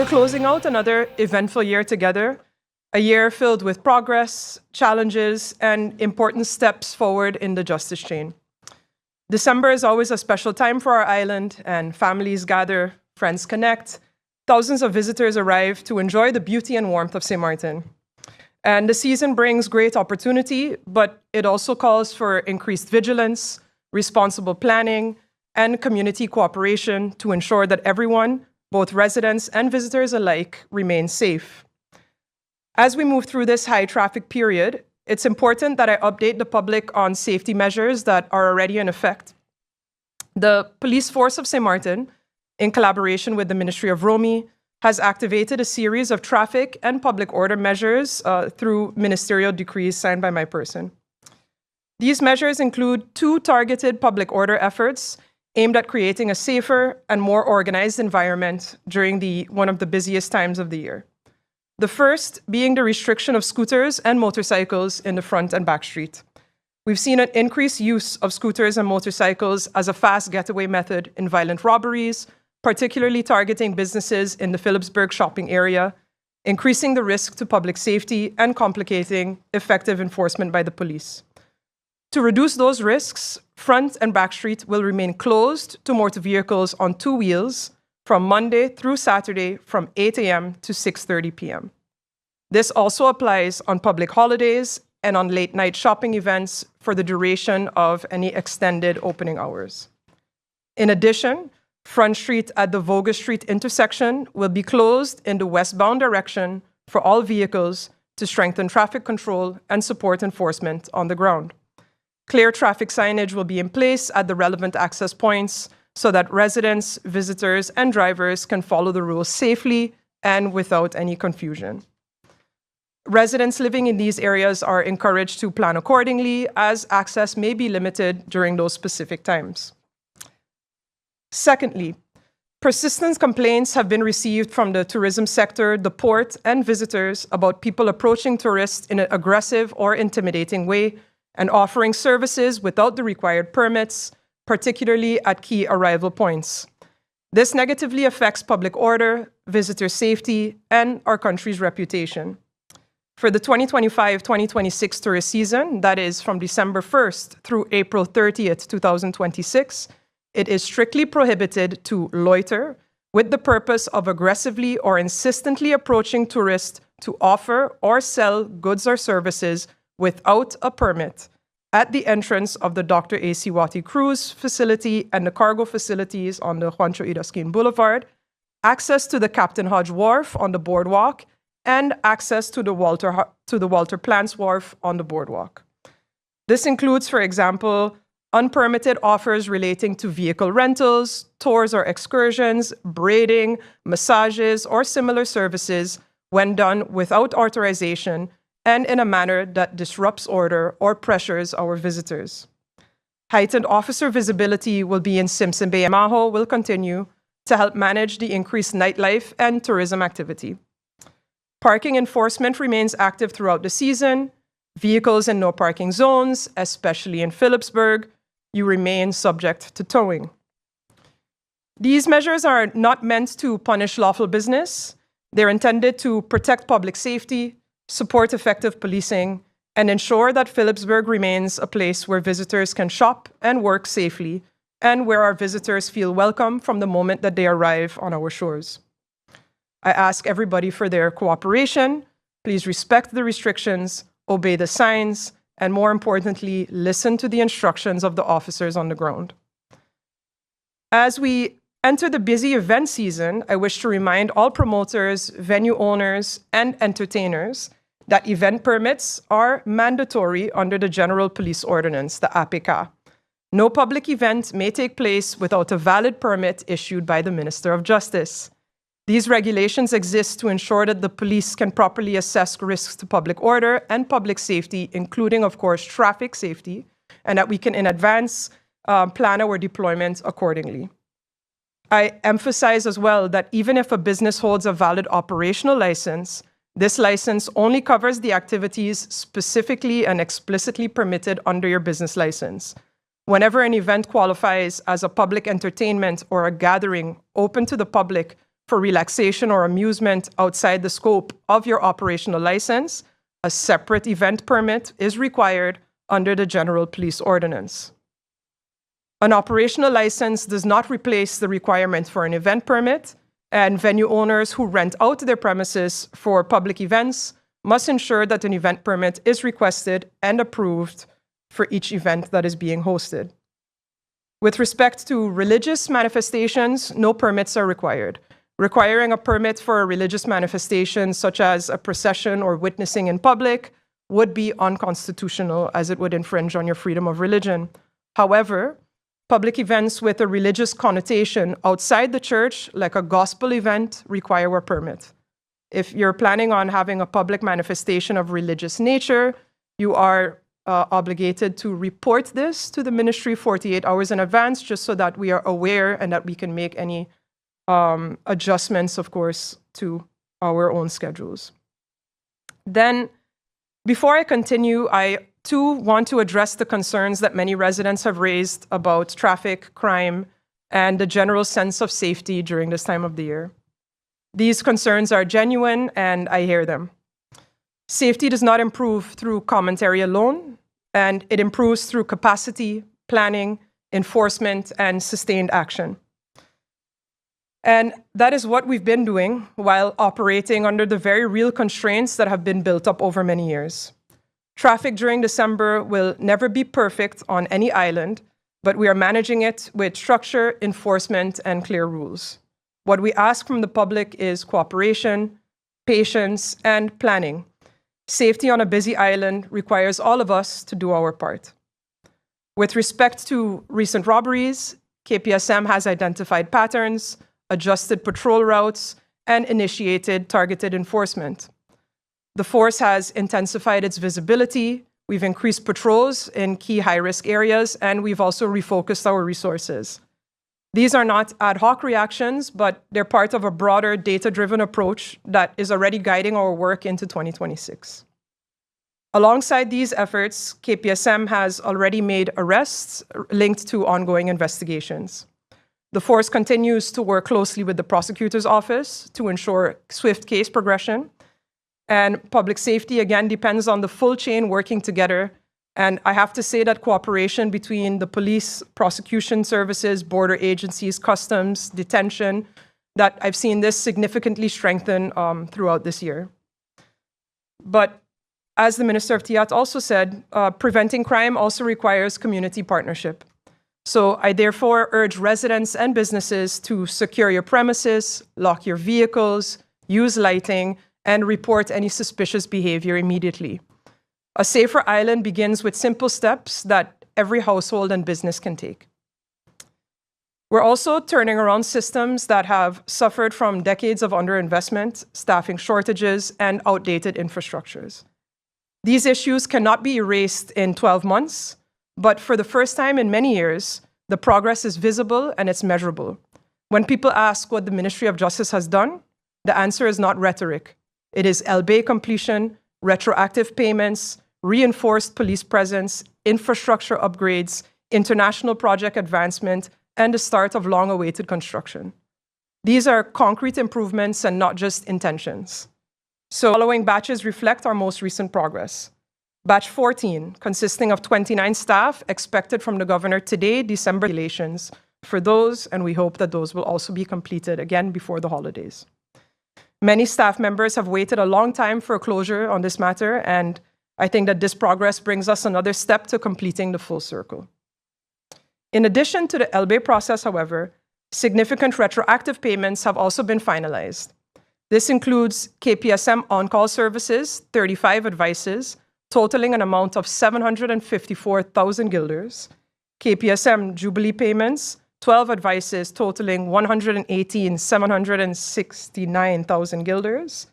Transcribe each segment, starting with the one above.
closing out another eventful year together, a year filled with progress, challenges, and important steps forward in the justice chain. December is always a special time for our island, and families gather, friends connect, thousands of visitors arrive to enjoy the beauty and warmth of St. Martin. And the season brings great opportunity, but it also calls for increased vigilance, responsible planning, and community cooperation to ensure that everyone, both residents and visitors alike, remain safe. As we move through this high traffic period, it's important that I update the public on safety measures that are already in effect. The police force of St. Martin, in collaboration with the Ministry of Romi, has activated a series of traffic and public order measures through ministerial decrees signed by my person. These measures include 2 targeted public order efforts aimed at creating a safer and more organized environment during one of the busiest times of the year. The first being the restriction of scooters and motorcycles in the front and back street. We've seen an increased use of scooters and motorcycles as a fast getaway method in violent robberies, particularly targeting businesses in the Philipsburg shopping area, increasing the risk to public safety and complicating effective enforcement by the police. To reduce those risks, front and back street will remain closed to motor vehicles on 2 wheels from Monday through Saturday from 8 a.m. to 6:30 p.m. This also applies on public holidays and on late-night shopping events for the duration of any extended opening hours. In addition, Front Street at the Voga Street intersection will be closed in the westbound direction for all vehicles to strengthen traffic control and support enforcement on the ground. Clear traffic signage will be in place at the relevant access points so that residents, visitors, and drivers can follow the rules safely and without any confusion. Residents living in these areas are encouraged to plan accordingly, as access may be limited during those specific times. Secondly, persistent complaints have been received from the tourism sector, the port, and visitors about people approaching tourists in an aggressive or intimidating way and offering services without the required permits, particularly at key arrival points. This negatively affects public order, visitor safety, and our country's reputation. For the 2025-2026 tourist season, that is from December 1st through April 30th, 2026, it is strictly prohibited to loiter with the purpose of aggressively or insistently approaching tourists to offer or sell goods or services without a permit at the entrance of the Dr. A.C. Watty Cruise facility and the cargo facilities on the Juancho Idasquin Boulevard, access to the Captain Hodge Wharf on the boardwalk, and access to the Walter Plants Wharf on the boardwalk. This includes, for example, unpermitted offers relating to vehicle rentals, tours or excursions, braiding, massages, or similar services when done without authorization and in a manner that disrupts order or pressures our visitors. Heightened officer visibility will be in Simpson Bay and Maho will continue to help manage the increased nightlife and tourism activity. Parking enforcement remains active throughout the season. Vehicles in no parking zones, especially in Philipsburg, you remain subject to towing. These measures are not meant to punish lawful business. They're intended to protect public safety, support effective policing, and ensure that Philipsburg remains a place where visitors can shop and work safely, and where our visitors feel welcome from the moment that they arrive on our shores. I ask everybody for their cooperation. Please respect the restrictions, obey the signs, and more importantly, listen to the instructions of the officers on the ground. As we enter the busy event season, I wish to remind all promoters, venue owners, and entertainers that event permits are mandatory under the General Police Ordinance, the APK. No public event may take place without a valid permit issued by the Minister of Justice. These regulations exist to ensure that the police can properly assess risks to public order and public safety, including, of course, traffic safety, and that we can in advance plan our deployment accordingly. I emphasize as well that even if a business holds a valid operational license, this license only covers the activities specifically and explicitly permitted under your business license. Whenever an event qualifies as a public entertainment or a gathering open to the public for relaxation or amusement outside the scope of your operational license, a separate event permit is required under the General Police Ordinance. An operational license does not replace the requirement for an event permit, and venue owners who rent out their premises for public events must ensure that an event permit is requested and approved for each event that is being hosted. With respect to religious manifestations, no permits are required. Requiring a permit for a religious manifestation, such as a procession or witnessing in public, would be unconstitutional, as it would infringe on your freedom of religion. However, public events with a religious connotation outside the church, like a gospel event, require a permit. If you're planning on having a public manifestation of religious nature, you are obligated to report this to the ministry 48 hours in advance, just so that we are aware and that we can make any adjustments, of course, to our own schedules. Then, before I continue, I too want to address the concerns that many residents have raised about traffic, crime, and the general sense of safety during this time of the year. These concerns are genuine, and I hear them. Safety does not improve through commentary alone, and it improves through capacity, planning, enforcement, and sustained action. And that is what we've been doing while operating under the very real constraints that have been built up over many years. Traffic during December will never be perfect on any island, but we are managing it with structure, enforcement, and clear rules. What we ask from the public is cooperation, patience, and planning. Safety on a busy island requires all of us to do our part. With respect to recent robberies, KPSM has identified patterns, adjusted patrol routes, and initiated targeted enforcement. The force has intensified its visibility, we've increased patrols in key high-risk areas, and we've also refocused our resources. These are not ad hoc reactions, but they're part of a broader data-driven approach that is already guiding our work into 2026. Alongside these efforts, KPSM has already made arrests linked to ongoing investigations. The force continues to work closely with the prosecutor's office to ensure swift case progression. And public safety, again, depends on the full chain working together. And I have to say that cooperation between the police, prosecution services, border agencies, customs, detention, that I've seen this significantly strengthen throughout this year. But as the Minister of Tiat also said, preventing crime also requires community partnership. So I therefore urge residents and businesses to secure your premises, lock your vehicles, use lighting, and report any suspicious behavior immediately. A safer island begins with simple steps that every household and business can take. We're also turning around systems that have suffered from decades of underinvestment, staffing shortages, and outdated infrastructures. These issues cannot be erased in 12 months, but for the first time in many years, the progress is visible and it's measurable. When people ask what the Ministry of Justice has done, the answer is not rhetoric. It is LBA completion, retroactive payments, reinforced police presence, infrastructure upgrades, international project advancement, and the start of long-awaited construction. These are concrete improvements and not just intentions. So following batches reflect our most recent progress. Batch 14, consisting of 29 staff, expected from the governor today, December regulations for those, and we hope that those will also be completed again before the holidays. Many staff members have waited a long time for a closure on this matter, and I think that this progress brings us another step to completing the full circle. In addition to the LBA process, however, significant retroactive payments have also been finalized. This includes KPSM on-call services, 35 advices, totaling an amount of 754,000 guilders, KPSM Jubilee payments, 12 advices totaling 118,769,000 guilders.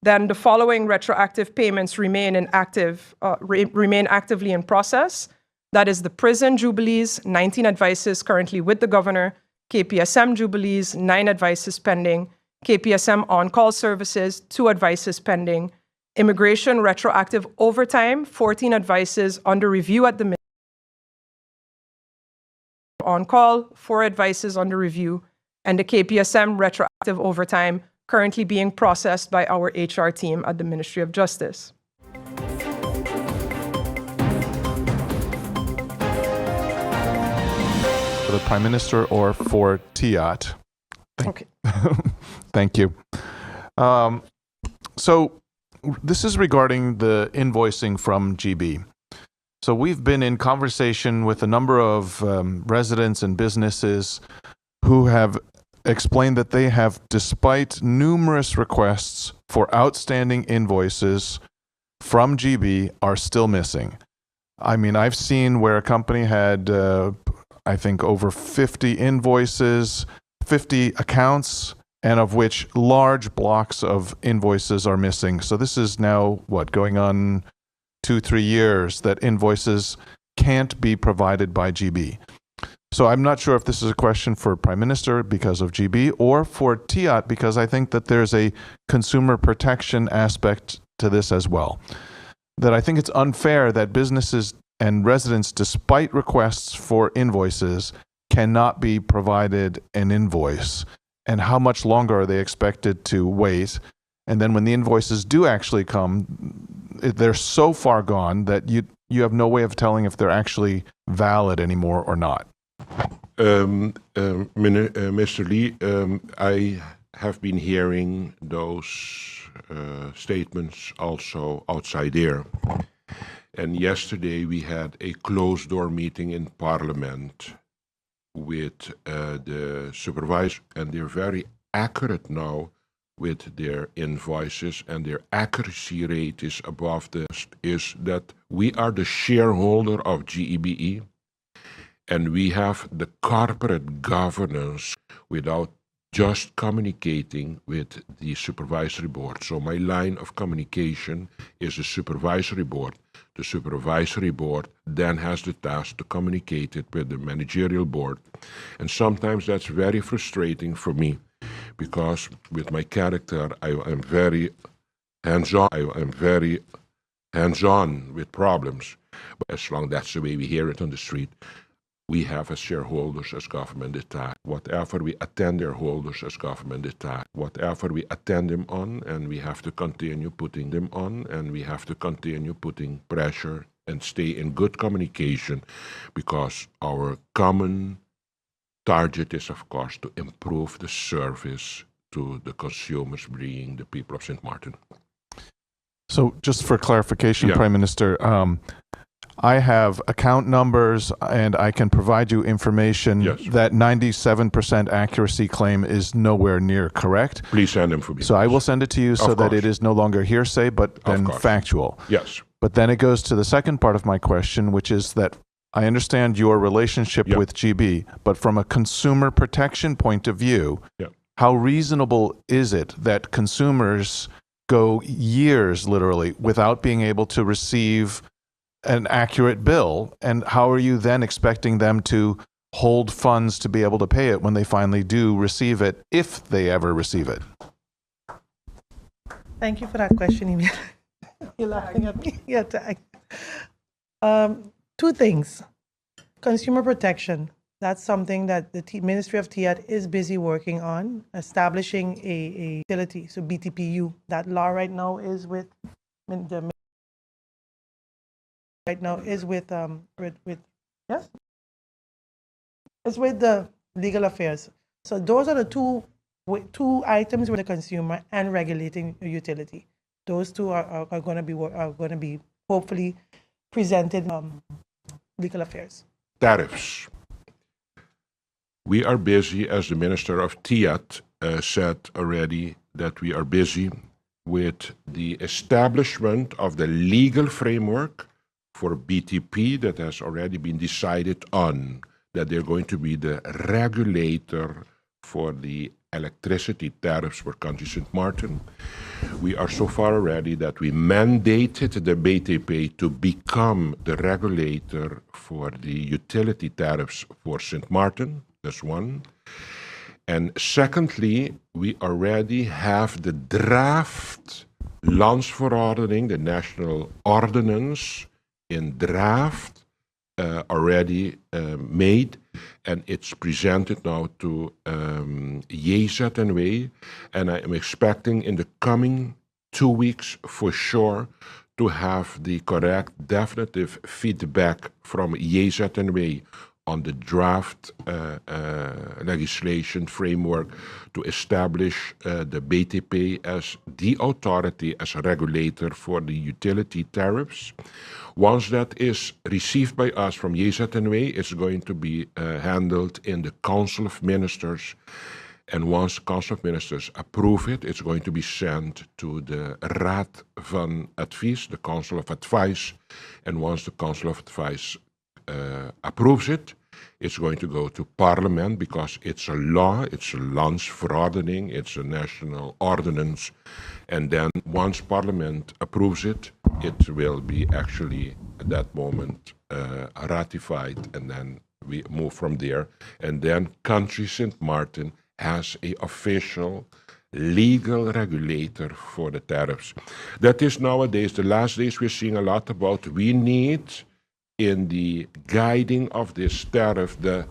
Then the following retroactive payments remain actively in process. That is the prison Jubilees, 19 advices currently with the governor, KPSM Jubilees, 9 advices pending, KPSM on-call services, 2 advices pending, immigration retroactive overtime, 14 advices under review at the on-call, 4 advices under review, and the KPSM retroactive overtime currently being processed by our HR team at the Ministry of Justice. For the Prime Minister or for TIAT? Okay. Thank you. So this is regarding the invoicing from GB. So we've been in conversation with a number of residents and businesses who have explained that they have, despite numerous requests for outstanding invoices from GB, are still missing. I mean, I've seen where a company had, I think, over 50 invoices, 50 accounts, and of which large blocks of invoices are missing. So this is now, going on 2-3 years that invoices can't be provided by GB. So I'm not sure if this is a question for Prime Minister because of GB or for TIAT because I think that there's a consumer protection aspect to this as well. That I think it's unfair that businesses and residents, despite requests for invoices, cannot be provided an invoice. And how much longer are they expected to wait? And then when the invoices do actually come, they're so far gone that you have no way of telling if they're actually valid anymore or not. Mr. Lee, I have been hearing those statements also outside there. And yesterday we had a closed-door meeting in Parliament with the supervisor, and they're very accurate now with their invoices, and their accuracy rate is above this, is that we are the shareholder of GEBE, and we have the corporate governance without just communicating with the supervisory board. So my line of communication is the supervisory board. The supervisory board then has the task to communicate it with the managerial board. And sometimes that's very frustrating for me because with my character, I am very hands-on. I am very hands-on with problems. But as long as that's the way we hear it on the street, we have as shareholders, as government, the task. Whatever we attend their holders as government, the task. Whatever we attend them on, and we have to continue putting them on, and we have to continue putting pressure and stay in good communication because our common target is, of course, to improve the service to the consumers, being the people of St. Martin. So just for clarification, Prime Minister, I have account numbers and I can provide you information. That 97% accuracy claim is nowhere near correct. Please send them for me. So I will send it to you so that it is no longer hearsay, but then factual. Yes. But then it goes to the second part of my question, which is that I understand your relationship with GB, but from a consumer protection point of view, how reasonable is it that consumers go years, literally, without being able to receive an accurate bill, and how are you then expecting them to hold funds to be able to pay it when they finally do receive it, if they ever receive it? Thank you for that question, Emil. You're laughing at me. Yeah, tag. Two things. Consumer protection. That's something that the Ministry of TIAT is busy working on, establishing a utility, so BTPU. That law right now is with the it's with the legal affairs. So those are the two items with the consumer and regulating a utility. Those two are going to be hopefully presented legal affairs. Tariffs. We are busy, as the Minister of TIAT said already, that we are busy with the establishment of the legal framework for BTP that has already been decided on, that they're going to be the regulator for the electricity tariffs for Country St. Martin. We are so far already that we mandated the BTP to become the regulator for the utility tariffs for St. Martin. That's one. And secondly, we already have the draft Landsverordening, the national ordinance, in draft, already made, and it's presented now to JZNW, and I am expecting in the coming 2 weeks for sure to have the correct definitive feedback from JZNW on the draft legislation framework to establish the BTP as the authority, as a regulator for the utility tariffs. Once that is received by us from JZNW, it's going to be handled in the Council of Ministers. And once the Council of Ministers approve it, it's going to be sent to the Raad van Advies, the Council of Advice. And once the Council of Advice approves it, it's going to go to Parliament because it's a law, it's a landsverordening, it's a national ordinance. And then once Parliament approves it, it will be actually at that moment ratified, and then we move from there. And then country St. Martin has an official legal regulator for the tariffs. That is nowadays, the last days we're seeing a lot about, we need in the guiding of this tariff the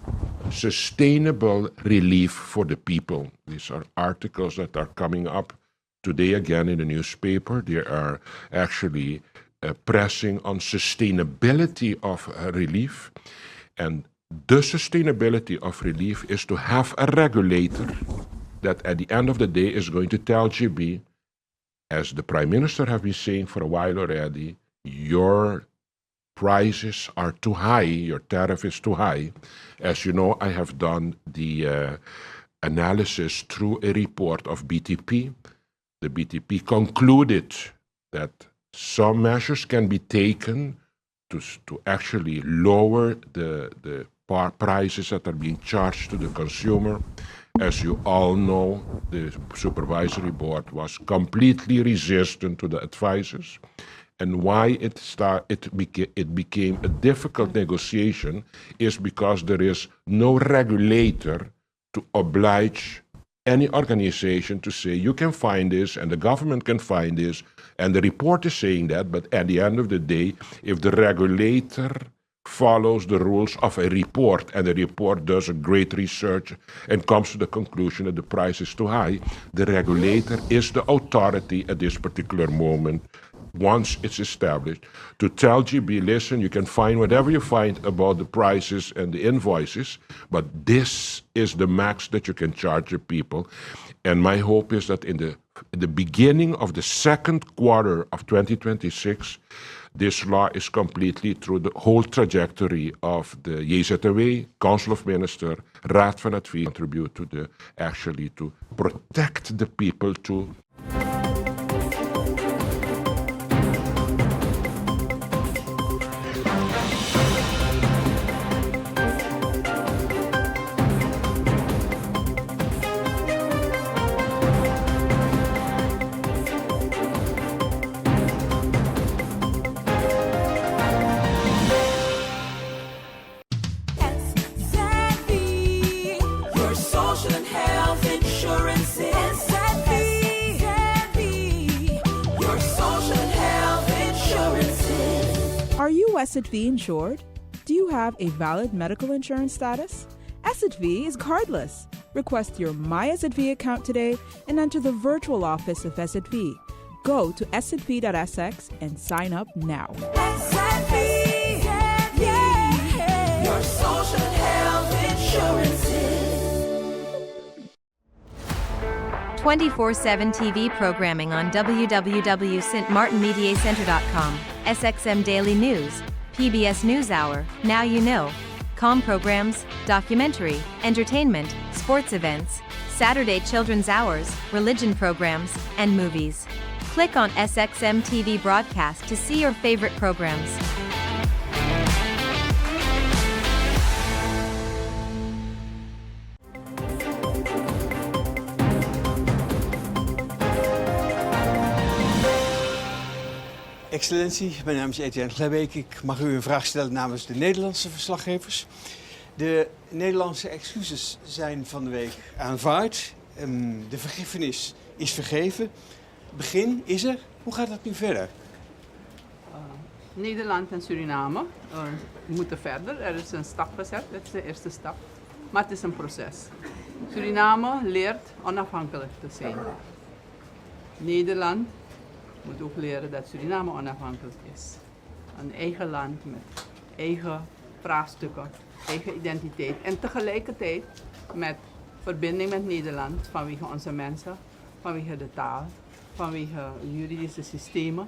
sustainable relief for the people. These are articles that are coming up today again in the newspaper. They are actually pressing on sustainability of relief. And the sustainability of relief is to have a regulator that at the end of the day is going to tell GB, as the Prime Minister have been saying for a while already, your prices are too high, your tariff is too high. As you know, I have done the analysis through a report of BTP. The BTP concluded that some measures can be taken to actually lower the prices that are being charged to the consumer. As you all know, the supervisory board was completely resistant to the advices. And why it became a difficult negotiation is because there is no regulator to oblige any organization to say, you can find this and the government can find this, and the report is saying that, but at the end of the day, if the regulator follows the rules of a report and the report does a great research and comes to the conclusion that the price is too high, the regulator is the authority at this particular moment, once it's established, to tell GB, listen, you can find whatever you find about the prices and the invoices, but this is the max that you can charge the people. And my hope is that in the beginning of the second quarter of 2026, this law is completely through the whole trajectory of the JZNW, Council of Ministers, Raad van Advies, contribute to to protect the people to. Are you SXM insured? Do you have a valid medical insurance status? SXM is cardless. Request your My SXM account today and enter the virtual office of SXM. Go to sxv.sx and sign up now. SXM, yeah, your social health insurances. 24/7 TV programming on www.stmartinmediacenter.com, SXM Daily News, PBS NewsHour, Now You Know, Com programs, documentary, entertainment, sports events, Saturday children's hours, religion programs, and movies. Click on SXM TV broadcast to see your favorite programs. Excellentie, mijn naam is Etienne Glebbeek. Ik mag u een vraag stellen namens de Nederlandse verslaggevers. De Nederlandse excuses zijn van de week aanvaard. De vergiffenis is vergeven. Begin is er. Hoe gaat het nu verder? Nederland en Suriname moeten verder. Er is een stap gezet, dat is de eerste stap. Maar het is een proces. Suriname leert onafhankelijk te zijn. Nederland moet ook leren dat Suriname onafhankelijk is. Een eigen land met eigen vraagstukken, eigen identiteit. En tegelijkertijd met verbinding met Nederland vanwege onze mensen, vanwege de taal, vanwege juridische systemen.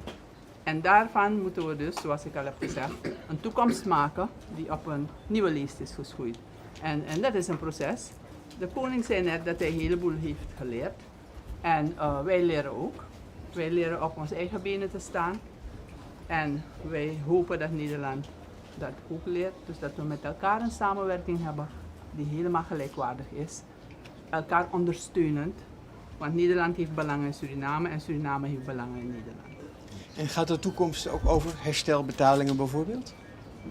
En daarvan moeten we dus, zoals ik al heb gezegd, een toekomst maken die op een nieuwe leest is geschoeid. En dat is een proces. De koning zei net dat hij een heleboel heeft geleerd. En wij leren ook. Wij leren op onze eigen benen te staan. En wij hopen dat Nederland dat ook leert. Dus dat we met elkaar een samenwerking hebben die helemaal gelijkwaardig is. Elkaar ondersteunend. Want Nederland heeft belangen in Suriname en Suriname heeft belangen in Nederland. En gaat de toekomst ook over herstelbetalingen bijvoorbeeld?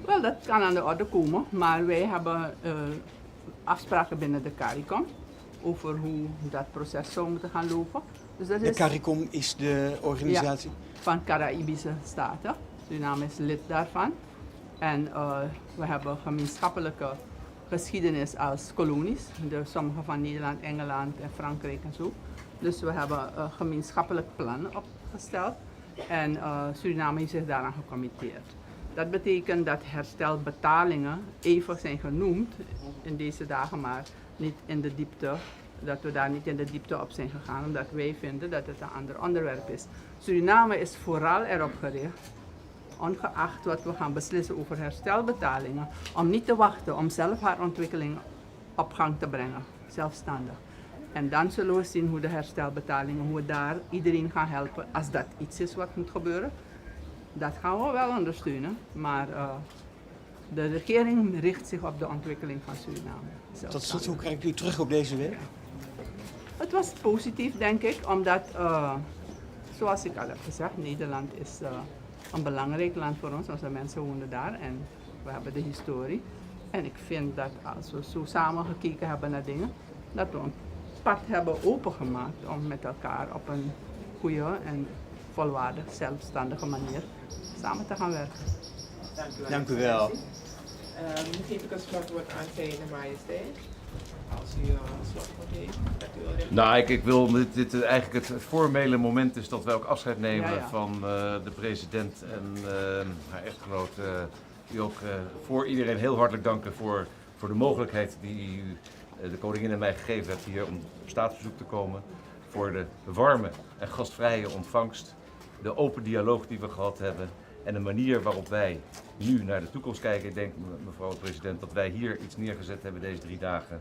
Wel, dat kan aan de orde komen, maar wij hebben afspraken binnen de CARICOM over hoe dat proces zou moeten gaan lopen. Dus dat De is CARICOM is de organisatie? van Caraïbische Staten. Suriname is lid daarvan. En we hebben gemeenschappelijke geschiedenis als kolonies. Dus sommige van Nederland, Engeland en Frankrijk en zo. Dus we hebben een gemeenschappelijk plan opgesteld. En Suriname heeft zich daaraan gecommitteerd. Dat betekent dat herstelbetalingen even zijn genoemd in deze dagen, maar niet in de diepte. Dat we daar niet in de diepte op zijn gegaan, omdat wij vinden dat het een ander onderwerp is. Suriname is vooral erop gericht, ongeacht wat we gaan beslissen over herstelbetalingen, om niet te wachten, om zelf haar ontwikkeling op gang te brengen, zelfstandig. En dan zullen we zien hoe de herstelbetalingen, hoe we daar iedereen gaan helpen als dat iets is wat moet gebeuren. Dat gaan we wel ondersteunen, maar de regering richt zich op de ontwikkeling van Suriname. Tot slot, hoe kijkt u terug op deze week? Het was positief, denk ik, omdat, zoals ik al heb gezegd, Nederland is een belangrijk land voor ons. Onze mensen wonen daar en we hebben de historie. En ik vind dat als we zo samen gekeken hebben naar dingen, dat we een pad hebben opengemaakt om met elkaar op een goede en volwaardig, zelfstandige manier samen te gaan werken. Dank u wel. Nu geef ik een slotwoord aan zijn majesteit. Als u een slotwoord heeft, dat u wil richten. Nou, ik wil dit eigenlijk het formele moment is dat wij ook afscheid nemen van de president en haar echtgenoot. U ook voor iedereen heel hartelijk danken voor de mogelijkheid die u de koningin en mij gegeven hebt hier om op staatsbezoek te komen. Voor de warme en gastvrije ontvangst, de open dialoog die we gehad hebben en de manier waarop wij nu naar de toekomst kijken. Ik denk, mevrouw de president, dat wij hier iets neergezet hebben deze 3 dagen,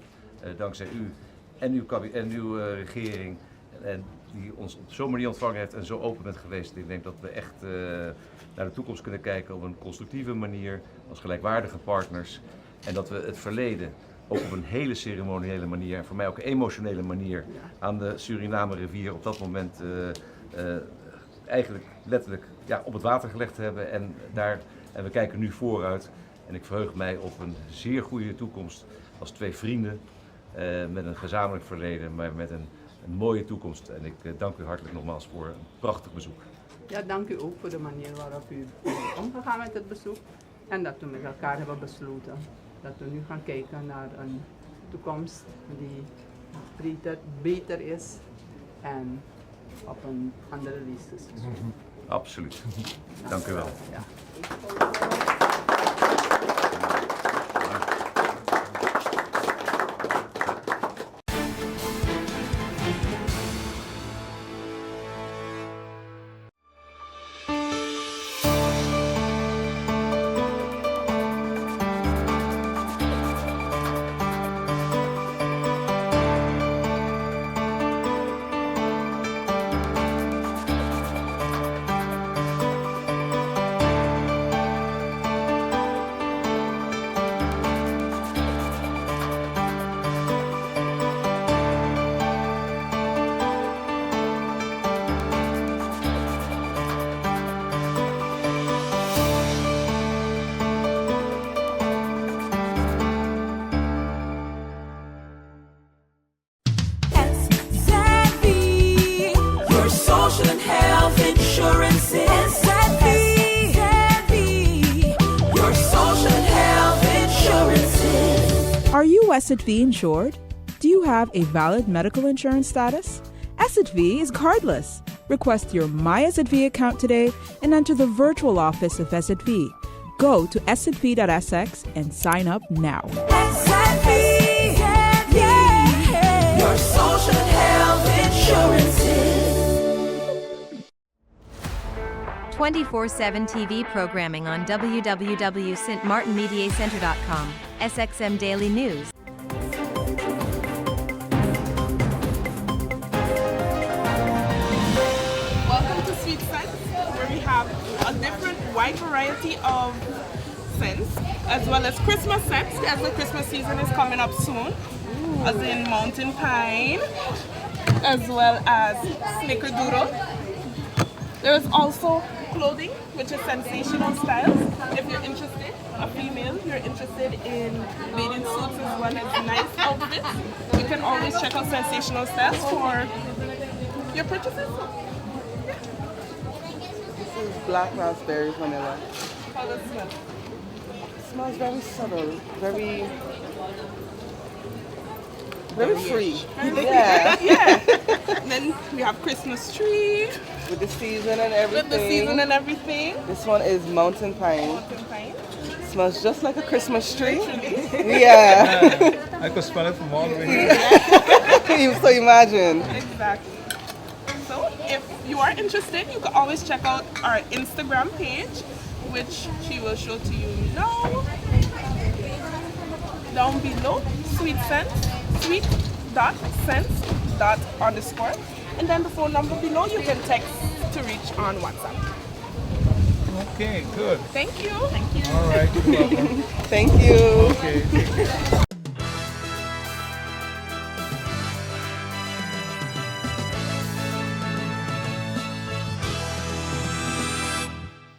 dankzij u en uw regering, en die ons op zo'n manier ontvangen heeft en zo open bent geweest. Ik denk dat we echt naar de toekomst kunnen kijken op een constructieve manier, als gelijkwaardige partners. En dat we het verleden ook op een hele ceremoniële manier, en voor mij ook een emotionele manier, aan de Suriname-rivier op dat moment eigenlijk letterlijk op het water gelegd hebben. En we kijken nu vooruit. En ik verheug mij op een zeer goede toekomst als 2 vrienden met een gezamenlijk verleden, maar met een mooie toekomst. En ik dank u hartelijk nogmaals voor een prachtig bezoek. Ja, dank u ook voor de manier waarop u bent omgegaan met het bezoek. En dat we met elkaar hebben besloten dat we nu gaan kijken naar een toekomst die beter is en op een andere lijst is. Absoluut. Dank u wel. Ja. Asset V insured? Do you have a valid medical insurance status? Asset V is cardless. Request your My Asset V account today and enter the virtual office of Asset V. Go to assetv.sx and sign up now. SXM, yeah. Your social health insurances. 24/7 TV programming on www.stmartinmediacenter.com. SXM Daily News. Welcome to Sweet Scents, where we have a different wide variety of scents, as well as Christmas scents, as the Christmas season is coming up soon, as in mountain pine, as well as snickerdoodle. There is also clothing, which is sensational styles. If you're interested, a female, you're interested in bathing suits as well as nice outfits, you can always check out sensational styles for your purchases. This is black raspberry vanilla. How does it smell? It smells very subtle, very free. Yeah. Yeah. Then we have Christmas tree. With the season and everything. This one is mountain pine. Mountain pine. Smells just like a Christmas tree. Yeah. I could smell it from all the way here. So imagine. Exactly. So if you are interested, you can always check out our Instagram page, which she will show to you now. Down below, sweet scents, sweet.scents._. And then the phone number below, you can text to reach on WhatsApp. Okay, good. Thank you. Thank you. All right, you're welcome. Thank you. Okay, take care.